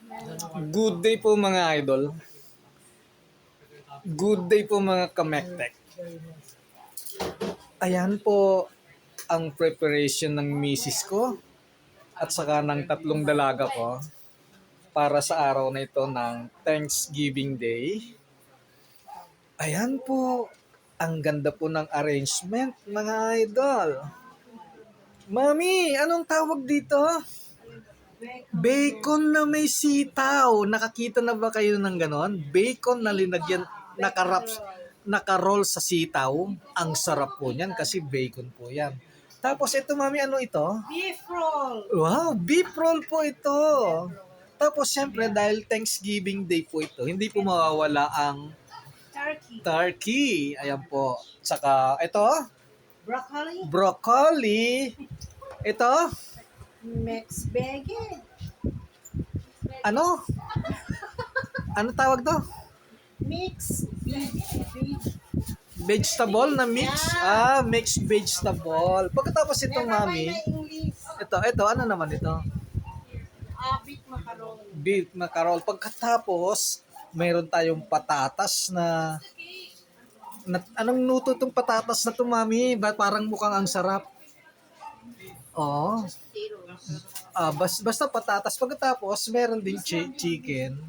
Good day po mga idol. Good day po mga kamektek. Ayan po ang preparation ng misis ko at saka ng tatlong dalaga ko para sa araw na ito ng Thanksgiving Day. Ayan po, ang ganda po ng arrangement mga idol. Mami, anong tawag dito? Bacon na may sitaw. Nakakita na ba kayo ng ganon? Bacon na linagyan, nakaroll sa sitaw. Ang sarap po niyan kasi bacon po yan. Tapos ito mami, ano ito? Beef roll. Wow, beef roll po ito. Tapos syempre dahil Thanksgiving Day po ito, hindi po mawawala ang Turkey. turkey. Ayan po. Saka ito, Broccoli. broccoli. Ito, Mixed veggie. ano? Ano tawag to? Mixed Vegetable na mix. Ah, mixed vegetable. Pagkatapos ito, mami, ito, ano naman ito? beef macaroni. Beef macaroni. Pagkatapos, mayroon tayong patatas anong luto tong patatas na to, mami? Parang mukhang ang sarap. Oh. Basta patatas. Pagkatapos, meron din chicken.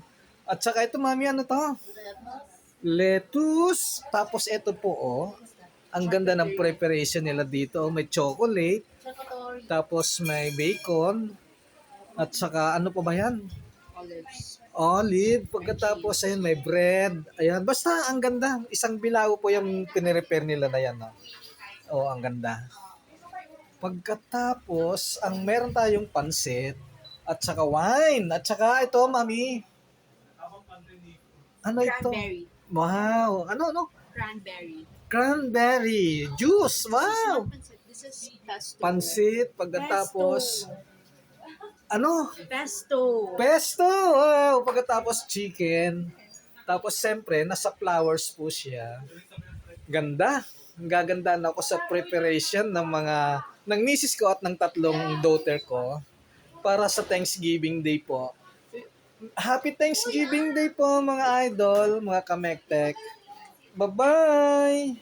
At saka ito, mami, ano to? Lettuce. Tapos ito po, oh. Ang ganda ng preparation nila dito. May chocolate. Tapos may bacon. At saka ano pa ba yan? Olive. Pagkatapos ayun may bread. Ayan. Basta ang ganda. Isang bilao po yung pinirepare nila na yan. No? Oh, ang ganda. Pagkatapos, ang meron tayong pansit. At saka wine. At saka ito, mami. Ano ito? Cranberry. Wow. Ano? Cranberry. Cranberry. Juice. Wow. This is pesto. Pansit. Pagkatapos, ano? Pesto. Pesto. Wow. Pagkatapos, chicken. Tapos, siyempre, nasa flowers po siya. Ganda. Gagandaan ako sa preparation ng misis ko at ng tatlong daughter ko para sa Thanksgiving Day po. Happy Thanksgiving Day po mga idol, mga kamektek. Bye-bye!